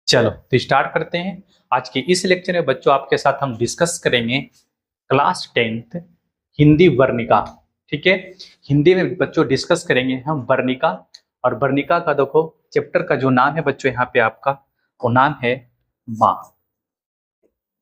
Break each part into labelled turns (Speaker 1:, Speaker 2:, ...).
Speaker 1: चलो तो स्टार्ट करते हैं। आज के इस लेक्चर में बच्चों आपके साथ हम डिस्कस करेंगे क्लास 10th हिंदी वर्णिका। ठीक है, हिंदी में बच्चों डिस्कस करेंगे हम वर्णिका। और वर्णिका का देखो चैप्टर का जो नाम है बच्चों यहाँ पे आपका वो नाम है माँ।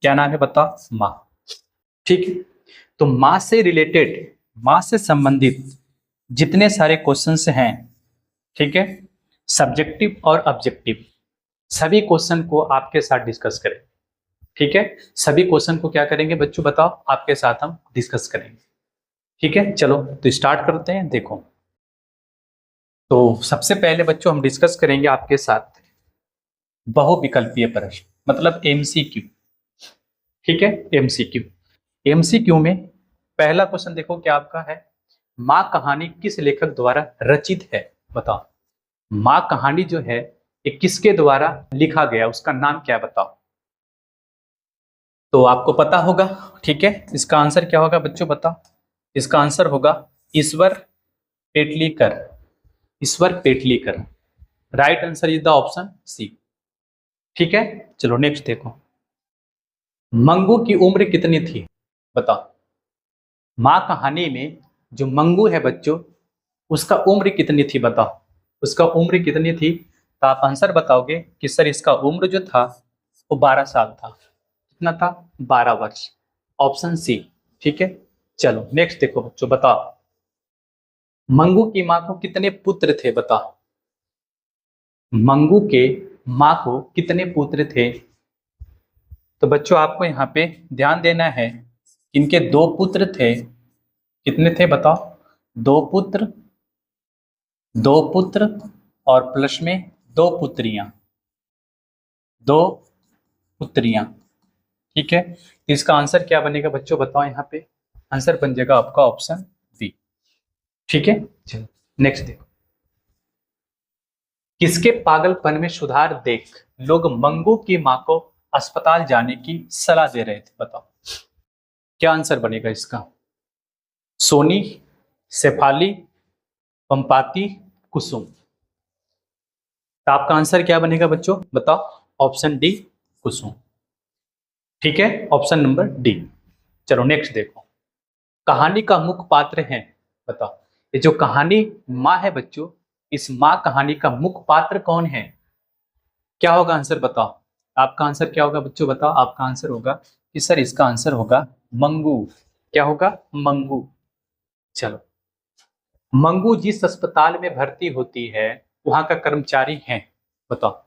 Speaker 1: क्या नाम है बताओ? माँ। ठीक है, तो माँ से रिलेटेड, माँ से संबंधित जितने सारे क्वेश्चंस हैं, ठीक है, सब्जेक्टिव और ऑब्जेक्टिव, सभी क्वेश्चन को आपके साथ डिस्कस करें। ठीक है, सभी क्वेश्चन को क्या करेंगे बच्चों बताओ, आपके साथ हम डिस्कस करेंगे। ठीक है, चलो तो स्टार्ट करते हैं। देखो तो सबसे पहले बच्चों हम डिस्कस करेंगे आपके साथ बहुविकल्पीय प्रश्न, मतलब एमसीक्यू। ठीक है, एमसीक्यू। एमसीक्यू में पहला क्वेश्चन देखो क्या आपका है, माँ कहानी किस लेखक द्वारा रचित है? बताओ, माँ कहानी जो है ये किसके द्वारा लिखा गया, उसका नाम क्या है बताओ। तो आपको पता होगा। ठीक है, इसका आंसर क्या होगा बच्चों बताओ? इसका आंसर होगा Ishwar Petlikar. Ishwar Petlikar. Right answer is the option C. ठीक है, चलो नेक्स्ट देखो, मंगू की उम्र कितनी थी? बताओ, माँ कहानी में जो मंगू है बच्चों उसका उम्र कितनी थी? बताओ, उसका उम्र कितनी थी? तो आप आंसर बताओगे कि सर इसका उम्र जो था वो 12 साल था। कितना था? 12 वर्ष। Option C. ठीक है, चलो नेक्स्ट देखो बच्चों, बताओ मंगू की माँ को कितने पुत्र थे? बताओ, मंगू के माँ को कितने पुत्र थे? तो बच्चों आपको यहाँ पे ध्यान देना है, इनके 2 पुत्र थे। कितने थे बताओ? 2 पुत्र, 2 पुत्र और प्लस में 2 पुत्रियां, 2 पुत्रियां। ठीक है, तो इसका आंसर क्या बनेगा बच्चों बताओ? यहाँ पे आंसर बन जाएगा आपका ऑप्शन बी। ठीक है, चलो नेक्स्ट देखो, किसके पागलपन में सुधार देख लोग मंगू की मां को अस्पताल जाने की सलाह दे रहे थे? बताओ, क्या आंसर बनेगा इसका? सोनी, शेफाली, पंपाती, कुसुम। तो आपका आंसर क्या बनेगा बच्चों बताओ? ऑप्शन डी, कुसुम। ठीक है, ऑप्शन नंबर डी। चलो नेक्स्ट देखो, कहानी का मुख्य पात्र है? बताओ, ये जो कहानी माँ है बच्चों, इस माँ कहानी का मुख्य पात्र कौन है? क्या होगा आंसर बताओ? आपका आंसर क्या होगा बच्चों बताओ? आपका आंसर होगा कि सर इसका आंसर होगा मंगू। क्या होगा? मंगू। चलो, मंगू जिस अस्पताल में भर्ती होती है वहां का कर्मचारी है? बताओ,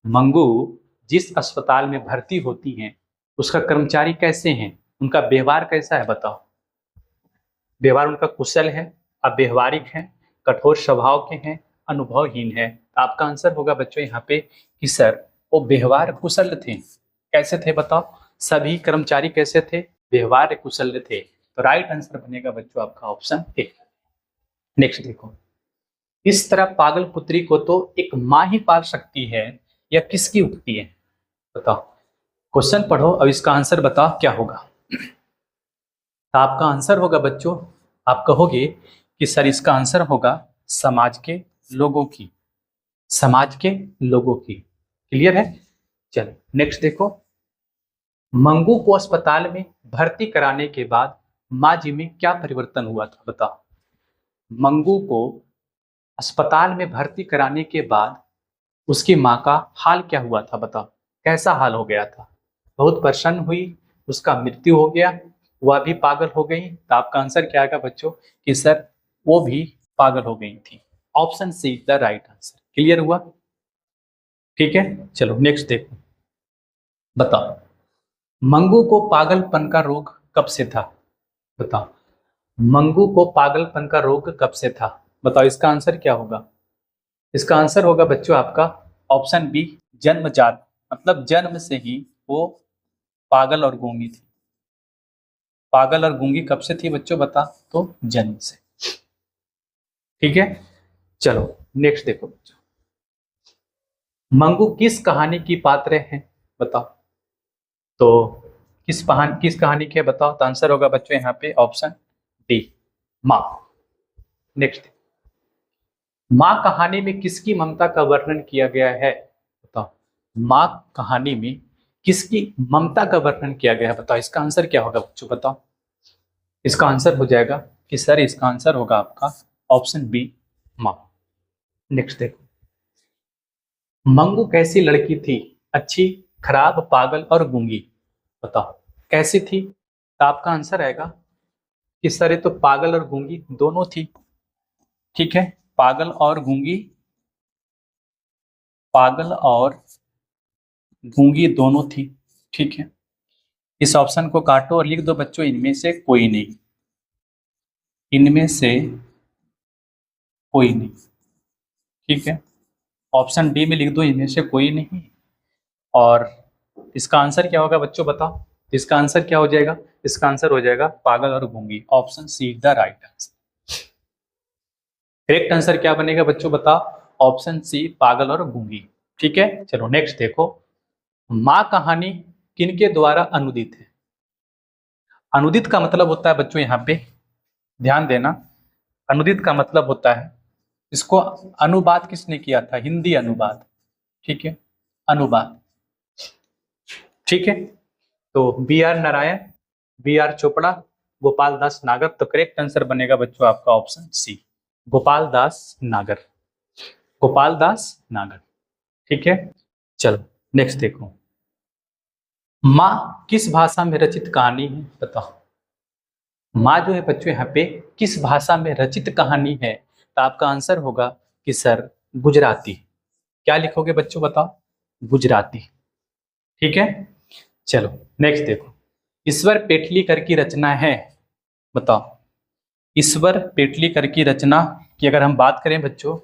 Speaker 1: मंगू जिस अस्पताल में भर्ती होती हैं उसका कर्मचारी कैसे हैं, उनका व्यवहार कैसा है? बताओ, व्यवहार उनका कुशल है, अव्यवहारिक है, कठोर स्वभाव के हैं, अनुभवहीन है? तो आपका आंसर होगा बच्चों यहाँ पे कि सर वो व्यवहार कुशल थे। कैसे थे बताओ? सभी कर्मचारी कैसे थे? व्यवहार कुशल थे। तो राइट आंसर बनेगा बच्चों आपका ऑप्शन ए। नेक्स्ट देखो, इस तरह पागल पुत्री को तो एक माँ ही पाल सकती है, यह किसकी उक्ति है? बताओ, क्वेश्चन पढ़ो और इसका आंसर बताओ क्या होगा। तो आपका आंसर होगा बच्चों, आप कहोगे कि सर इसका आंसर होगा समाज के लोगों की। समाज के लोगों की। क्लियर है? चलो नेक्स्ट देखो, मंगू को अस्पताल में भर्ती कराने के बाद माँ जी में क्या परिवर्तन हुआ था? बताओ, मंगू को अस्पताल में भर्ती कराने के बाद उसकी माँ का हाल क्या हुआ था? बताओ, कैसा हाल हो गया था? बहुत प्रसन्न हुई, उसका मृत्यु हो गया, वह भी पागल हो गई? तो आपका आंसर क्या आएगा बच्चों कि सर वो भी पागल हो गई थी। Option C the right answer. Clear हुआ? ठीक है, चलो नेक्स्ट देखो, बताओ मंगू को पागलपन का रोग कब से था? बताओ, मंगू को पागलपन का रोग कब से था? बताओ, इसका आंसर क्या होगा? इसका आंसर होगा बच्चों आपका ऑप्शन बी, जन्मजात। मतलब जन्म से ही वो पागल और गूंगी थी। पागल और गूंगी कब से थी बच्चों बता? तो जन्म से। ठीक है, चलो नेक्स्ट देखो बच्चों, मंगू किस कहानी की पात्र है? बताओ, तो किस कहानी के बताओ? तो आंसर होगा बच्चों यहाँ पे ऑप्शन डी, माँ। नेक्स्ट, माँ कहानी में किसकी ममता का वर्णन किया गया है? बताओ, माँ कहानी में किसकी ममता का वर्णन किया गया है? बताओ इसका आंसर क्या होगा बच्चों, बताओ। इसका आंसर हो जाएगा कि सर इसका आंसर होगा आपका ऑप्शन बी, माँ। नेक्स्ट देखो, मंगू कैसी लड़की थी? अच्छी, खराब, पागल और गूंगी। बताओ कैसी थी? तो आपका आंसर आएगा कि सर ये तो पागल और गूंगी दोनों थी। ठीक है, पागल और गूंगी, पागल और गूंगी दोनों थी। ठीक है, इस ऑप्शन को काटो और लिख दो बच्चों, इनमें से कोई नहीं, इनमें से कोई नहीं। ठीक है, ऑप्शन डी में लिख दो इनमें से कोई नहीं। और इसका आंसर क्या होगा बच्चों, बताओ। इसका आंसर क्या हो जाएगा? इसका आंसर हो जाएगा पागल और गूंगी। Option C the right answer. Correct answer क्या बनेगा बच्चों, बताओ। ऑप्शन सी, पागल और गूंगी। ठीक है, चलो नेक्स्ट देखो, माँ कहानी किनके द्वारा अनुदित है? अनुदित का मतलब होता है बच्चों, यहाँ पे ध्यान देना, अनुदित का मतलब होता है, इसको अनुवाद किसने किया था? हिंदी अनुवाद। ठीक है, अनुवाद। ठीक है, तो B R Narayan, B R Chopra, Gopal Das Nagar. तो करेक्ट आंसर बनेगा बच्चों आपका ऑप्शन सी, गोपाल दास नागर, गोपाल दास नागर। ठीक है, चलो नेक्स्ट देखो, माँ किस भाषा में रचित कहानी है? बताओ, माँ जो है बच्चों यहाँ पे किस भाषा में रचित कहानी है? तो आपका आंसर होगा कि सर गुजराती। क्या लिखोगे बच्चों, बताओ। गुजराती। ठीक है, चलो नेक्स्ट देखो, ईश्वर पेटलीकर की रचना है। बताओ, ईश्वर पेटलीकर की रचना की अगर हम बात करें बच्चों,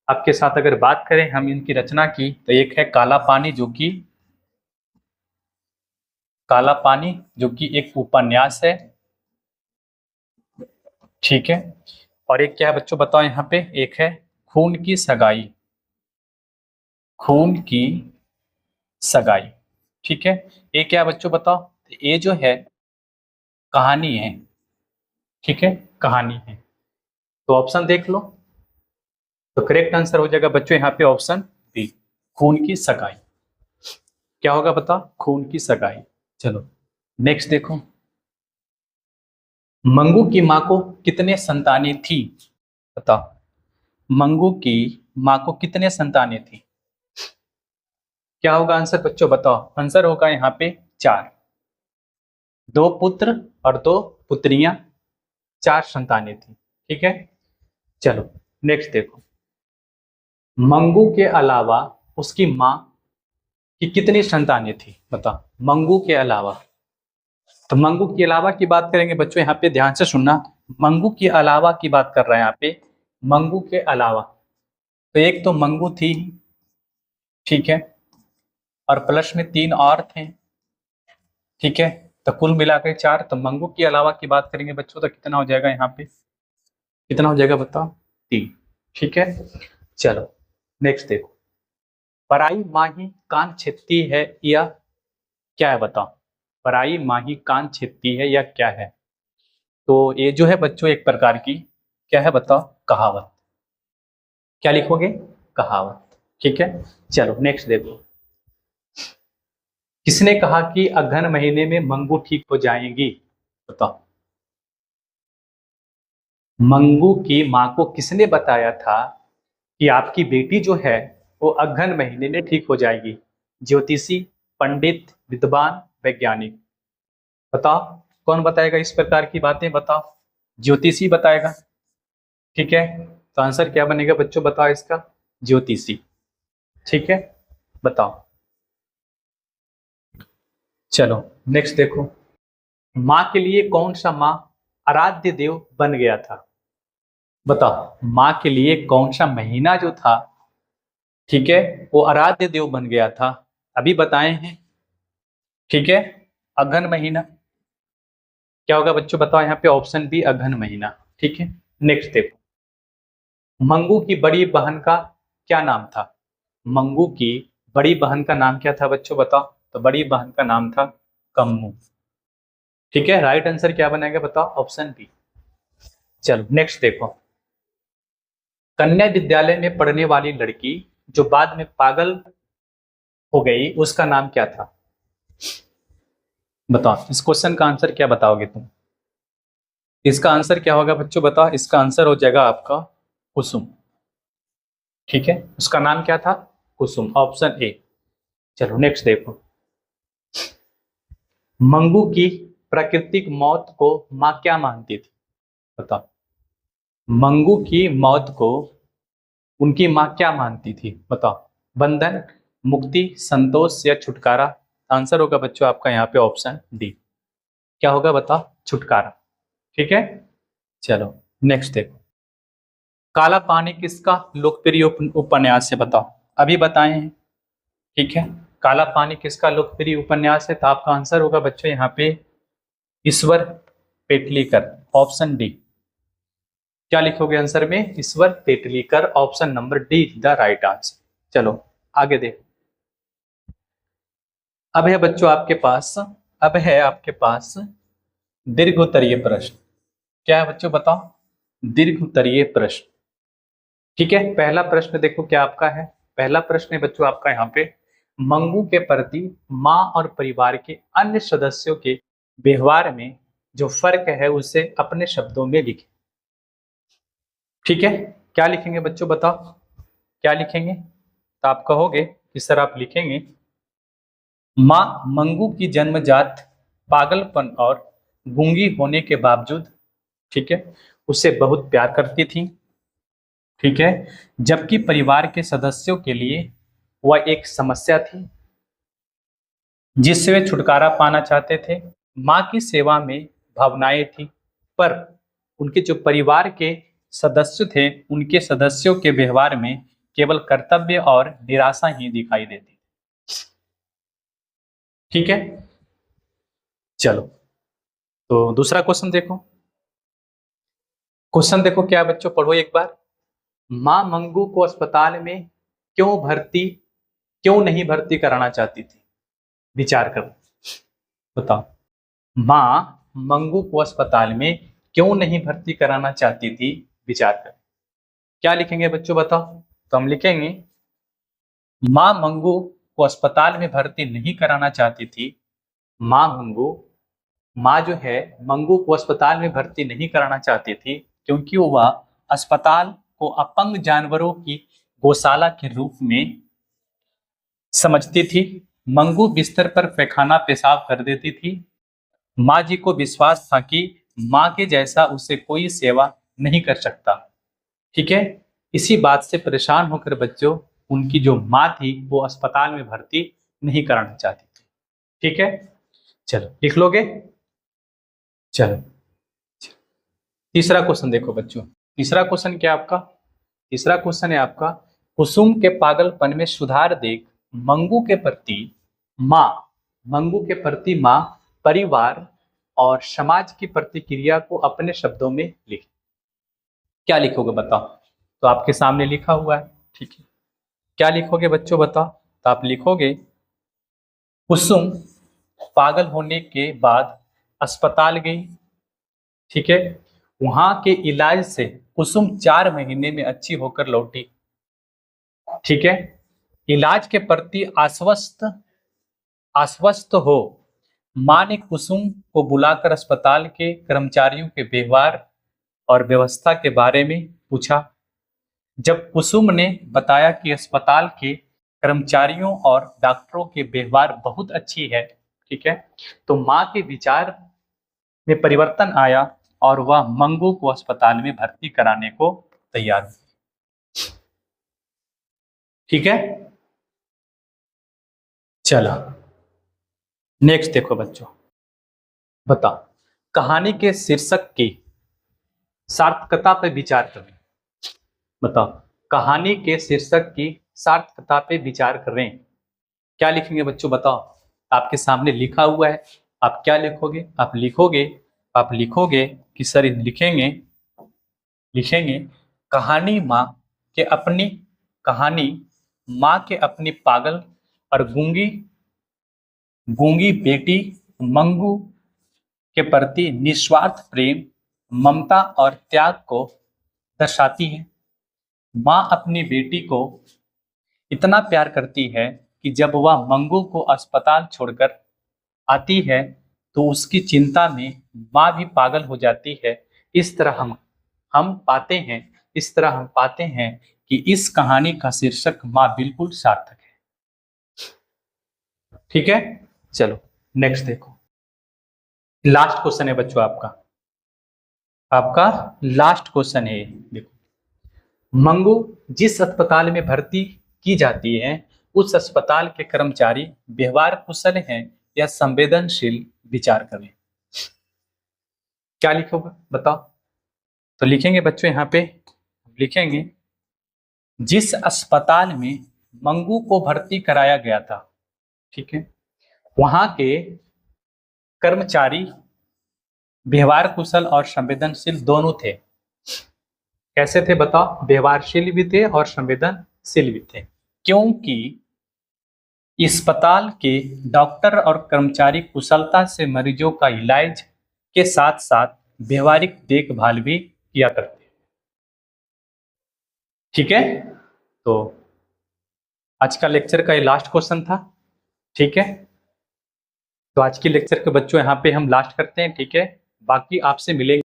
Speaker 1: आपके साथ अगर बात करें हम इनकी रचना की, तो एक है काला पानी, जो कि काला पानी जो कि एक उपन्यास है। ठीक है, और एक क्या है बच्चों, बताओ यहाँ पे, एक है खून की सगाई, खून की सगाई। ठीक है, ये क्या है बच्चों, बताओ। ये जो है कहानी है। ठीक है, कहानी है। तो ऑप्शन देख लो, तो करेक्ट आंसर हो जाएगा बच्चों यहाँ पे ऑप्शन बी, खून की सगाई। क्या होगा बता, खून की सगाई। चलो नेक्स्ट देखो, मंगू की माँ को कितने संतानें थी? बताओ, मंगू की माँ को कितने संतानें थी? क्या होगा आंसर बच्चों, बताओ। आंसर होगा यहाँ पे 4, 2 पुत्र और 2 पुत्रियां, 4 संतानें थी। ठीक है, चलो नेक्स्ट देखो, मंगू के अलावा उसकी माँ की कितनी संतानें थी? बताओ, मंगू के अलावा। तो मंगू के अलावा की बात करेंगे बच्चों, यहाँ पे ध्यान से सुनना, मंगू के अलावा की बात कर रहे हैं यहाँ पे, मंगू के अलावा। तो एक तो मंगू थी, ठीक है, और प्लस में 3 और थे। ठीक है, तो कुल मिलाकर 4। तो मंगू के अलावा की बात करेंगे बच्चों, तो कितना हो जाएगा यहाँ पे, कितना हो जाएगा बताओ, 3। ठीक है, चलो नेक्स्ट देखो, पराई माही कान छेदती है या क्या है? बताओ, पराई माही कान छेदती है या क्या है? तो ये जो है बच्चों एक प्रकार की क्या है, बताओ, कहावत। क्या लिखोगे? कहावत। ठीक है, चलो नेक्स्ट देखो, किसने कहा कि अगहन महीने में मंगू ठीक हो जाएंगी? बताओ, मंगू की माँ को किसने बताया था कि आपकी बेटी जो है वो अगहन महीने में ठीक हो जाएगी? ज्योतिषी, पंडित, विद्वान, वैज्ञानिक। बताओ कौन बताएगा इस प्रकार की बातें, बताओ। ज्योतिषी बताएगा। ठीक है, तो आंसर क्या बनेगा बच्चों, बताओ इसका, ज्योतिषी। ठीक है, बताओ। चलो नेक्स्ट देखो, माँ के लिए कौन सा माँ आराध्य देव बन गया था? बताओ, माँ के लिए कौन सा महीना जो था, ठीक है, वो आराध्य देव बन गया था? अभी बताए हैं। ठीक है, अगहन महीना। क्या होगा बच्चों, बताओ यहाँ पे, ऑप्शन बी, अगहन महीना। ठीक है, नेक्स्ट देखो, मंगू की बड़ी बहन का क्या नाम था? मंगू की बड़ी बहन का नाम क्या था बच्चों, बताओ। तो बड़ी बहन का नाम था कम्मू। ठीक है, राइट आंसर क्या बनेगा, बताओ, ऑप्शन बी। चलो नेक्स्ट देखो, कन्या विद्यालय में पढ़ने वाली लड़की जो बाद में पागल हो गई, उसका नाम क्या था? बताओ इस क्वेश्चन का आंसर क्या बताओगे तुम? इसका आंसर क्या होगा बच्चों, बताओ। इसका आंसर हो जाएगा आपका कुसुम। ठीक है, उसका नाम क्या था? कुसुम, ऑप्शन ए। चलो नेक्स्ट देखो। मंगू की प्राकृतिक मौत को माँ क्या मानती थी? बताओ। मंगू की मौत को उनकी माँ क्या मानती थी? बताओ। बंधन, मुक्ति, संतोष या छुटकारा? आंसर होगा बच्चों आपका यहाँ पे ऑप्शन डी। क्या होगा बताओ? छुटकारा। ठीक है, चलो नेक्स्ट देखो। काला पानी किसका लोकप्रिय उपन्यास है? बताओ। अभी बताए हैं, ठीक है। काला पानी किसका लोकप्रिय उपन्यास है? तो आपका आंसर होगा बच्चों यहाँ पे ईश्वर पेटलीकर, ऑप्शन डी। क्या लिखोगे आंसर में? Ishwar Petlikar, option number D the right answer. चलो आगे देखो। अब है बच्चों आपके पास, अब है आपके पास दीर्घ उत्तरीय प्रश्न। क्या है बच्चों बताओ? दीर्घ उत्तरीय प्रश्न। ठीक है, पहला प्रश्न देखो क्या आपका है। पहला प्रश्न है बच्चों आपका यहाँ पे, मंगू के प्रति माँ और परिवार के अन्य सदस्यों के व्यवहार में जो फर्क है उसे अपने शब्दों में लिखें। ठीक है, क्या लिखेंगे बच्चों बताओ? क्या लिखेंगे? तो आप कहोगे कि सर आप लिखेंगे, माँ मंगू की जन्मजात पागलपन और गूंगी होने के बावजूद, ठीक है, उसे बहुत प्यार करती थी। ठीक है, जबकि परिवार के सदस्यों के लिए वह एक समस्या थी जिससे वे छुटकारा पाना चाहते थे। माँ की सेवा में भावनाएं थी, पर उनके जो परिवार के सदस्य थे उनके सदस्यों के व्यवहार में केवल कर्तव्य और निराशा ही दिखाई देती। ठीक है, चलो तो दूसरा क्वेश्चन देखो। क्वेश्चन देखो क्या बच्चों, पढ़ो एक बार। माँ मंगू को अस्पताल में क्यों नहीं भर्ती कराना चाहती थी? विचार करो, बताओ। माँ मंगू को अस्पताल में क्यों नहीं भर्ती कराना चाहती थी? विचार कर। क्या लिखेंगे बच्चों बताओ? तो हम लिखेंगे, माँ मंगू को अस्पताल में भर्ती नहीं कराना चाहती थी। माँ जो है मंगू को अस्पताल में भर्ती नहीं कराना चाहती थी क्योंकि वह अस्पताल को अपंग जानवरों की गौशाला के रूप में समझती थी। मंगू बिस्तर पर पैखाना पेशाब कर देती थी। माँ जी को विश्वास था कि माँ के जैसा उसे कोई सेवा नहीं कर सकता। ठीक है, इसी बात से परेशान होकर बच्चों उनकी जो माँ थी वो अस्पताल में भर्ती नहीं कराना चाहती थी। ठीक है, चलो लिख लोगे? चलो तीसरा क्वेश्चन देखो बच्चों। तीसरा क्वेश्चन क्या आपका? तीसरा क्वेश्चन है आपका, कुसुम के पागलपन में सुधार देख मंगू के प्रति माँ, परिवार और समाज की प्रतिक्रिया को अपने शब्दों में लिख। क्या लिखोगे बताओ? तो आपके सामने लिखा हुआ है, ठीक है। क्या लिखोगे बच्चों बताओ? तो आप लिखोगे, कुसुम पागल होने के बाद अस्पताल गई। ठीक है, वहां के इलाज से कुसुम 4 महीने में अच्छी होकर लौटी। ठीक है, इलाज के प्रति आश्वस्त हो मां ने कुसुम को बुलाकर अस्पताल के कर्मचारियों के व्यवहार और व्यवस्था के बारे में पूछा। जब कुसुम ने बताया कि अस्पताल के कर्मचारियों और डॉक्टरों के व्यवहार बहुत अच्छी है, ठीक है, तो मां के विचार में परिवर्तन आया और वह मंगू को अस्पताल में भर्ती कराने को तैयार हुई। ठीक है, चलो नेक्स्ट देखो बच्चों। बताओ, कहानी के शीर्षक की सार्थकता पर विचार करें। बताओ, कहानी के शीर्षक की सार्थकता पे विचार करें। क्या लिखेंगे बच्चों बताओ? आपके सामने लिखा हुआ है, आप क्या लिखोगे? आप लिखोगे कि सर लिखेंगे कहानी माँ के अपनी पागल और गूंगी गूंगी बेटी मंगू के प्रति निस्वार्थ प्रेम, ममता और त्याग को दर्शाती है। माँ अपनी बेटी को इतना प्यार करती है कि जब वह मंगू को अस्पताल छोड़कर आती है तो उसकी चिंता में माँ भी पागल हो जाती है। इस तरह हम पाते हैं कि इस कहानी का शीर्षक माँ बिल्कुल सार्थक है। ठीक है, चलो नेक्स्ट देखो। लास्ट क्वेश्चन है बच्चों, आपका लास्ट क्वेश्चन है। देखो, मंगू जिस अस्पताल में भर्ती की जाती है उस अस्पताल के कर्मचारी व्यवहार कुशल हैं या संवेदनशील, विचार करें। क्या लिखोगे बताओ? तो लिखेंगे बच्चों, यहाँ पे लिखेंगे जिस अस्पताल में मंगू को भर्ती कराया गया था, ठीक है, वहां के कर्मचारी व्यवहार कुशल और संवेदनशील दोनों थे। कैसे थे बताओ? व्यवहारशील भी थे और संवेदनशील भी थे, क्योंकि अस्पताल के डॉक्टर और कर्मचारी कुशलता से मरीजों का इलाज के साथ साथ व्यवहारिक देखभाल भी किया करते हैं। ठीक है, तो आज का लेक्चर का ये लास्ट क्वेश्चन था। ठीक है, तो आज के लेक्चर के बच्चों यहाँ पे हम लास्ट करते हैं। ठीक है, बाकी आपसे मिलेंगे।